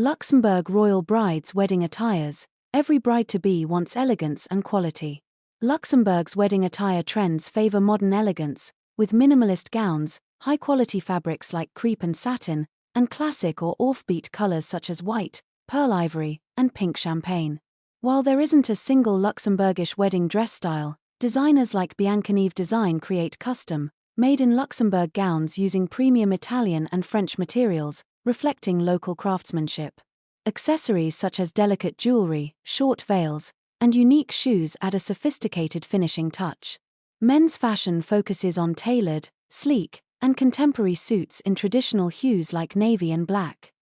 Luxembourg royal brides' wedding attires. Every bride-to-be wants elegance and quality. Luxembourg's wedding attire trends favor modern elegance, with minimalist gowns, high-quality fabrics like crepe and satin, and classic or offbeat colors such as white, pearl ivory, and pink champagne. While there isn't a single Luxembourgish wedding dress style, designers like Biancaneve Design create custom, made in Luxembourg gowns using premium Italian and French materials, reflecting local craftsmanship. Accessories such as delicate jewelry, short veils, and unique shoes add a sophisticated finishing touch. Men's fashion focuses on tailored, sleek, and contemporary suits in traditional hues like navy and black,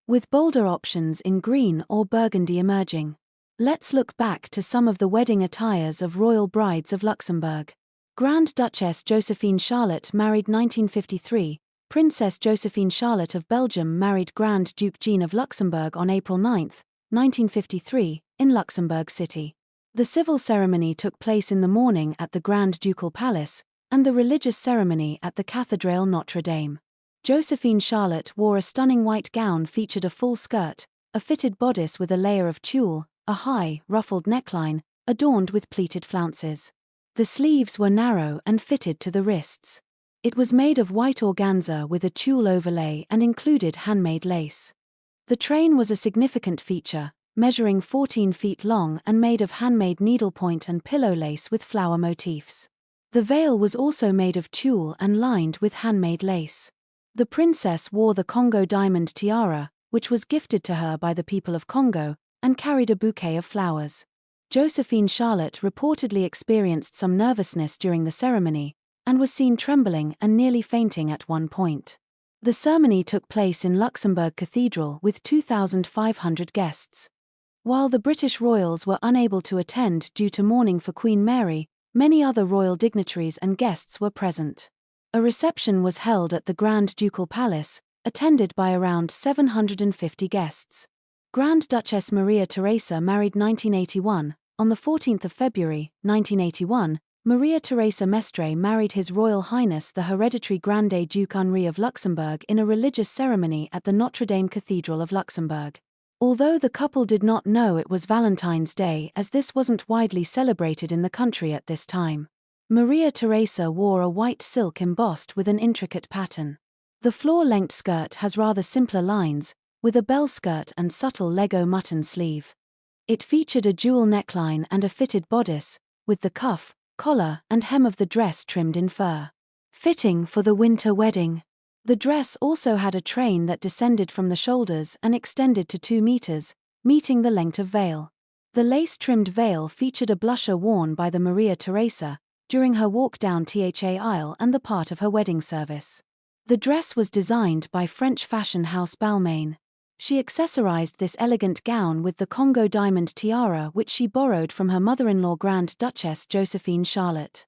with bolder options in green or burgundy emerging. Let's look back to some of the wedding attires of royal brides of Luxembourg. Grand Duchess Josephine Charlotte married 1953. Princess Josephine Charlotte of Belgium married Grand Duke Jean of Luxembourg on April 9, 1953, in Luxembourg City. The civil ceremony took place in the morning at the Grand Ducal Palace, and the religious ceremony at the Cathédrale Notre Dame. Josephine Charlotte wore a stunning white gown featured a full skirt, a fitted bodice with a layer of tulle, a high, ruffled neckline, adorned with pleated flounces. The sleeves were narrow and fitted to the wrists. It was made of white organza with a tulle overlay and included handmade lace. The train was a significant feature, measuring 14 feet long and made of handmade needlepoint and pillow lace with flower motifs. The veil was also made of tulle and lined with handmade lace. The princess wore the Congo diamond tiara, which was gifted to her by the people of Congo, and carried a bouquet of flowers. Josephine Charlotte reportedly experienced some nervousness during the ceremony, and was seen trembling and nearly fainting at one point. The ceremony took place in Luxembourg Cathedral with 2,500 guests. While the British royals were unable to attend due to mourning for Queen Mary, many other royal dignitaries and guests were present. A reception was held at the Grand Ducal Palace, attended by around 750 guests. Grand Duchess Maria Teresa married 1981. On the 14th of February, 1981, Maria Teresa Mestre married His Royal Highness the Hereditary Grande Duke Henri of Luxembourg in a religious ceremony at the Notre Dame Cathedral of Luxembourg. Although the couple did not know it was Valentine's Day, as this wasn't widely celebrated in the country at this time. Maria Teresa wore a white silk embossed with an intricate pattern. The floor-length skirt has rather simpler lines, with a bell skirt and subtle Lego mutton sleeve. It featured a jewel neckline and a fitted bodice, with the cuff, collar and hem of the dress trimmed in fur. Fitting for the winter wedding. The dress also had a train that descended from the shoulders and extended to 2 meters, meeting the length of veil. The lace-trimmed veil featured a blusher worn by the Maria Teresa during her walk down the aisle and the part of her wedding service. The dress was designed by French fashion house Balmain. She accessorized this elegant gown with the Congo diamond tiara which she borrowed from her mother-in-law Grand Duchess Josephine Charlotte.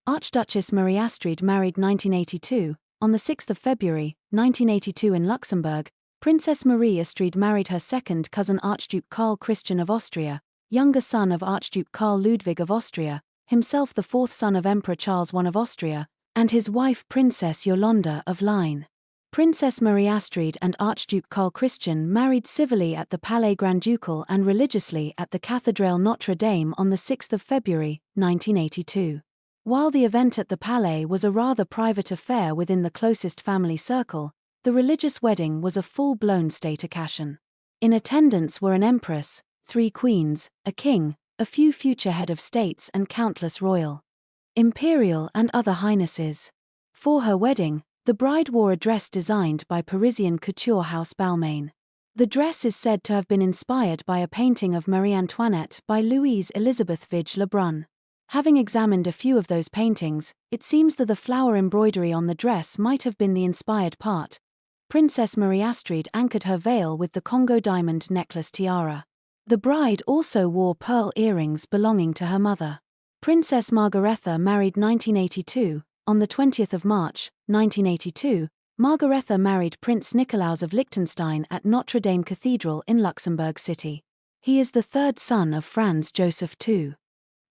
Archduchess Marie-Astrid married 1982. On the 6th of February, 1982 in Luxembourg, Princess Marie-Astrid married her second cousin Archduke Karl Christian of Austria, younger son of Archduke Karl Ludwig of Austria, himself the fourth son of Emperor Charles I of Austria, and his wife Princess Yolanda of Line. Princess Marie-Astrid and Archduke Karl Christian married civilly at the Palais Grand Ducal and religiously at the Cathédrale Notre Dame on the 6th of February, 1982. While the event at the Palais was a rather private affair within the closest family circle, the religious wedding was a full-blown state occasion. In attendance were an empress, 3 queens, a king, a few future head of states and countless royal, imperial and other highnesses. For her wedding, the bride wore a dress designed by Parisian couture house Balmain. The dress is said to have been inspired by a painting of Marie Antoinette by Louise Elizabeth Vigée Lebrun. Having examined a few of those paintings, it seems that the flower embroidery on the dress might have been the inspired part. Princess Marie-Astrid anchored her veil with the Congo diamond necklace tiara. The bride also wore pearl earrings belonging to her mother. Princess Margaretha married 1982. On the 20th of March, 1982, Margaretha married Prince Nicolaus of Liechtenstein at Notre Dame Cathedral in Luxembourg City. He is the third son of Franz Joseph II,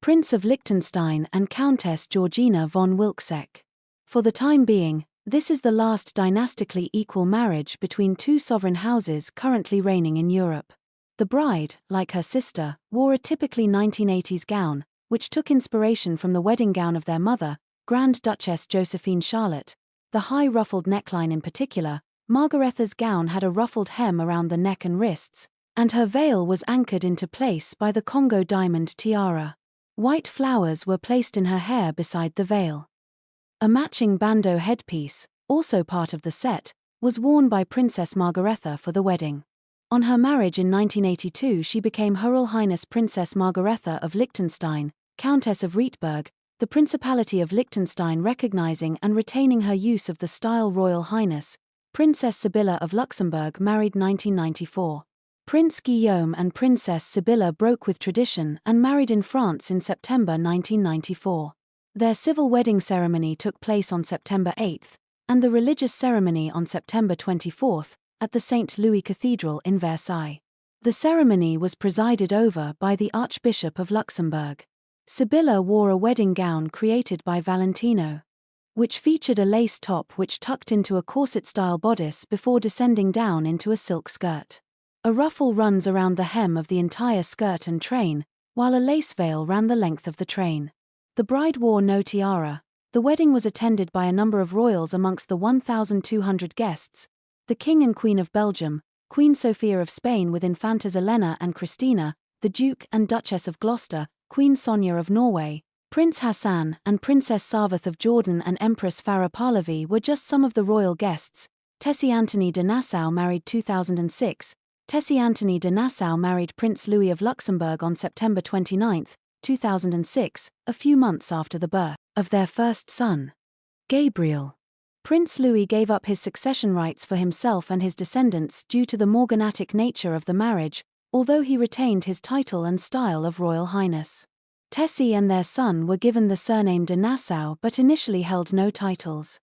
Prince of Liechtenstein and Countess Georgina von Wilczek. For the time being, This is the last dynastically equal marriage between two sovereign houses currently reigning in Europe. The bride, like her sister, wore a typically 1980s gown, which took inspiration from the wedding gown of their mother, Grand Duchess Josephine Charlotte. The high ruffled neckline in particular, Margaretha's gown had a ruffled hem around the neck and wrists, and her veil was anchored into place by the Congo diamond tiara. White flowers were placed in her hair beside the veil. A matching bandeau headpiece, also part of the set, was worn by Princess Margaretha for the wedding. On her marriage in 1982 she became Her Royal Highness Princess Margaretha of Liechtenstein, Countess of Rietberg, the Principality of Liechtenstein recognizing and retaining her use of the style Royal Highness. Princess Sibilla of Luxembourg married 1994. Prince Guillaume and Princess Sibilla broke with tradition and married in France in September 1994. Their civil wedding ceremony took place on September 8, and the religious ceremony on September 24, at the St. Louis Cathedral in Versailles. The ceremony was presided over by the Archbishop of Luxembourg. Sibilla wore a wedding gown created by Valentino, which featured a lace top which tucked into a corset-style bodice before descending down into a silk skirt. A ruffle runs around the hem of the entire skirt and train, while a lace veil ran the length of the train. The bride wore no tiara. The wedding was attended by a number of royals amongst the 1,200 guests: the King and Queen of Belgium, Queen Sophia of Spain with Infantas Elena and Christina, the Duke and Duchess of Gloucester, Queen Sonia of Norway, Prince Hassan and Princess Sarvath of Jordan, and Empress Farah Pahlavi were just some of the royal guests. Tessy Anthony de Nassau married 2006. Tessy Anthony de Nassau married Prince Louis of Luxembourg on September 29, 2006, a few months after the birth of their first son, Gabriel. Prince Louis gave up his succession rights for himself and his descendants due to the morganatic nature of the marriage, although he retained his title and style of Royal Highness. Tessy and their son were given the surname de Nassau but initially held no titles.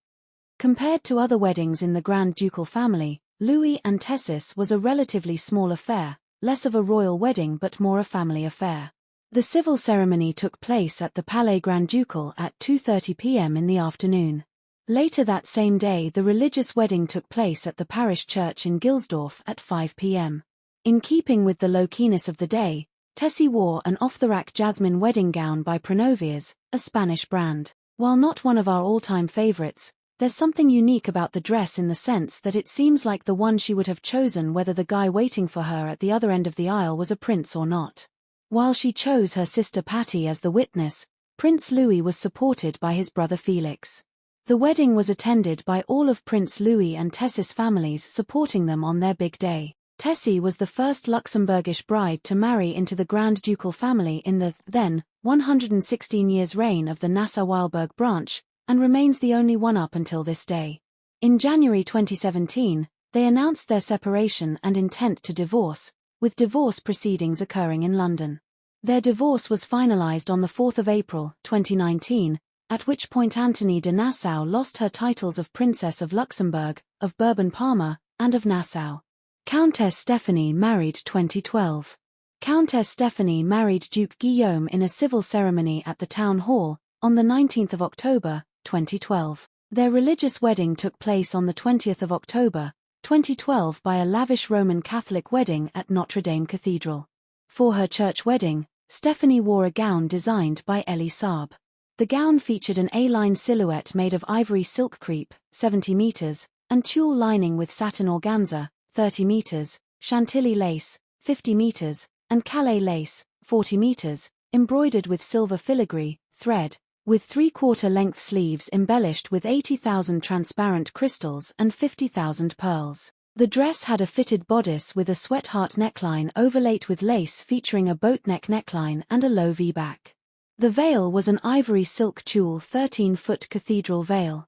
Compared to other weddings in the Grand Ducal family, Louis and Tessys was a relatively small affair, less of a royal wedding but more a family affair. The civil ceremony took place at the Palais Grand Ducal at 2:30 p.m. in the afternoon. Later that same day the religious wedding took place at the parish church in Gilsdorf at 5 p.m. In keeping with the low-keyness of the day, Tessy wore an off-the-rack jasmine wedding gown by Pronovias, a Spanish brand. While not one of our all-time favorites, there's something unique about the dress in the sense that it seems like the one she would have chosen whether the guy waiting for her at the other end of the aisle was a prince or not. While she chose her sister Patty as the witness, Prince Louis was supported by his brother Felix. The wedding was attended by all of Prince Louis and Tessys families supporting them on their big day. Tessy was the first Luxembourgish bride to marry into the Grand Ducal family in the, then, 116 years reign of the Nassau-Weilburg branch, and remains the only one up until this day. In January 2017, they announced their separation and intent to divorce, with divorce proceedings occurring in London. Their divorce was finalized on the 4th of April, 2019, at which point Anthony de Nassau lost her titles of Princess of Luxembourg, of Bourbon-Parma, and of Nassau. Countess Stephanie married 2012. Countess Stephanie married Duke Guillaume in a civil ceremony at the Town Hall, on the 19th of October, 2012. Their religious wedding took place on the 20th of October, 2012 by a lavish Roman Catholic wedding at Notre Dame Cathedral. For her church wedding, Stephanie wore a gown designed by Elie Saab. The gown featured an A-line silhouette made of ivory silk crepe, 70 meters, and tulle lining with satin organza, 30 meters, chantilly lace, 50 meters, and Calais lace, 40 meters, embroidered with silver filigree, thread, with 3/4 length sleeves embellished with 80,000 transparent crystals and 50,000 pearls. The dress had a fitted bodice with a sweatheart neckline overlaid with lace featuring a boatneck neckline and a low V-back. The veil was an ivory silk tulle 13-foot cathedral veil.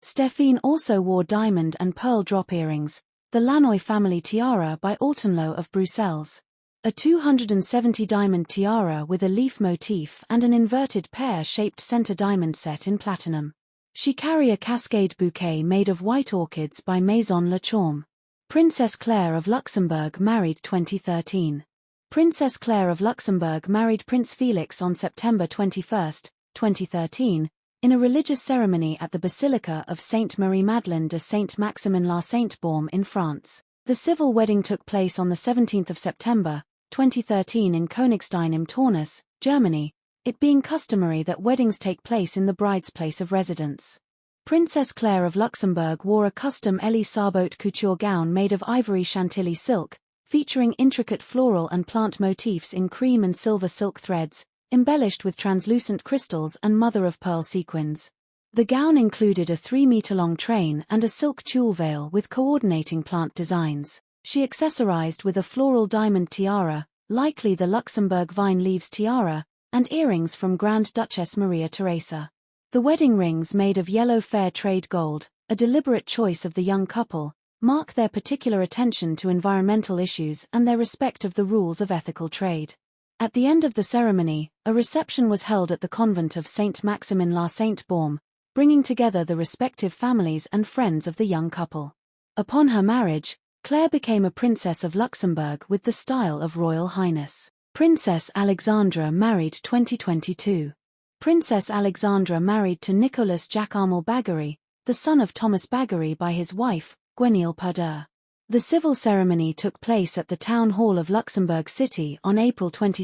Stephanie also wore diamond and pearl drop earrings, the Lannoy family tiara by Altenlo of Bruxelles, a 270 diamond tiara with a leaf motif and an inverted pear-shaped center diamond set in platinum. She carried a cascade bouquet made of white orchids by Maison La Chaume. Princess Claire of Luxembourg married 2013. Princess Claire of Luxembourg married Prince Felix on September 21, 2013, in a religious ceremony at the Basilica of Sainte Marie-Madeleine de Saint-Maximin-la-Sainte-Baume in France. The civil wedding took place on the 17th of September, 2013 in Königstein im Taunus, Germany, it being customary that weddings take place in the bride's place of residence. Princess Claire of Luxembourg wore a custom Elie haute couture gown made of ivory chantilly silk, featuring intricate floral and plant motifs in cream and silver silk threads, embellished with translucent crystals and mother-of-pearl sequins. The gown included a 3-meter-long train and a silk tulle veil with coordinating plant designs. She accessorized with a floral diamond tiara, likely the Luxembourg vine leaves tiara, and earrings from Grand Duchess Maria Teresa. The wedding rings, made of yellow fair trade gold, a deliberate choice of the young couple, mark their particular attention to environmental issues and their respect of the rules of ethical trade. At the end of the ceremony, a reception was held at the convent of Saint-Maximin-la-Sainte-Baume, bringing together the respective families and friends of the young couple. Upon her marriage, Claire became a Princess of Luxembourg with the style of Royal Highness. Princess Alexandra married 2022. Princess Alexandra married to Nicolas Jacques-Armel Bagory, the son of Thomas Bagory, by his wife, Gwenille Perdure. The civil ceremony took place at the Town Hall of Luxembourg City on April 22,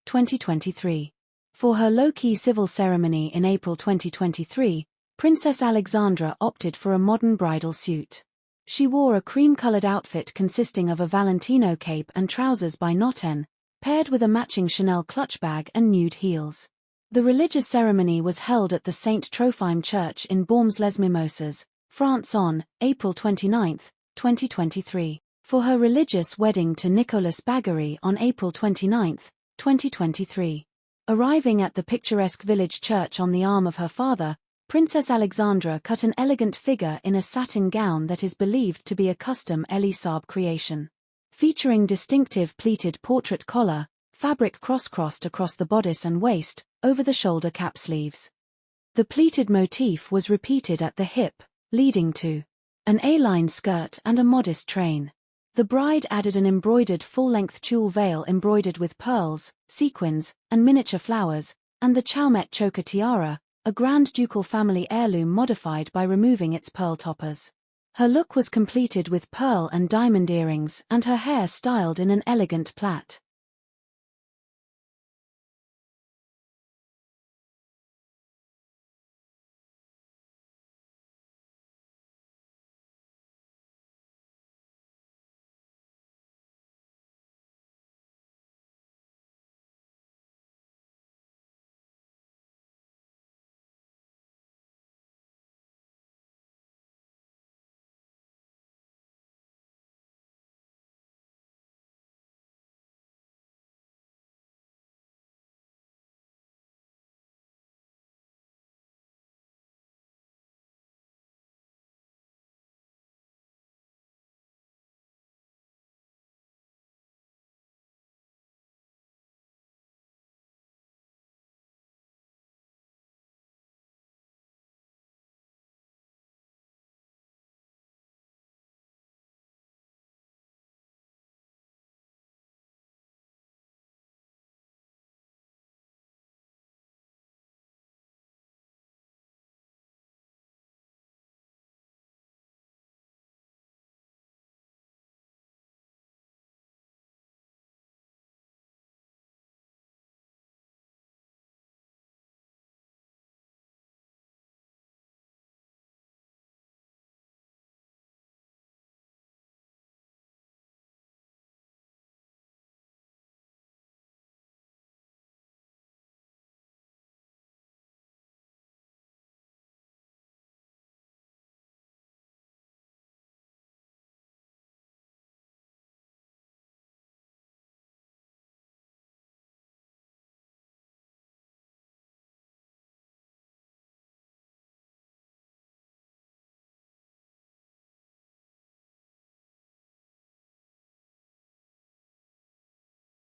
2023. For her low-key civil ceremony in April 2023, Princess Alexandra opted for a modern bridal suit. She wore a cream-colored outfit consisting of a Valentino cape and trousers by Noten, paired with a matching Chanel clutch bag and nude heels. The religious ceremony was held at the Saint Trophime Church in Baumes-les-Mimosas, France on April 29, 2023. For her religious wedding to Nicolas Bagory on April 29, 2023. Arriving at the picturesque village church on the arm of her father, Princess Alexandra cut an elegant figure in a satin gown that is believed to be a custom Elie Saab creation. Featuring distinctive pleated portrait collar, fabric cross-crossed across the bodice and waist, over the shoulder cap sleeves. The pleated motif was repeated at the hip, leading to an A-line skirt and a modest train. The bride added an embroidered full-length tulle veil embroidered with pearls, sequins, and miniature flowers, and the Chaumet choker tiara, a Grand Ducal family heirloom modified by removing its pearl toppers. Her look was completed with pearl and diamond earrings and her hair styled in an elegant plait.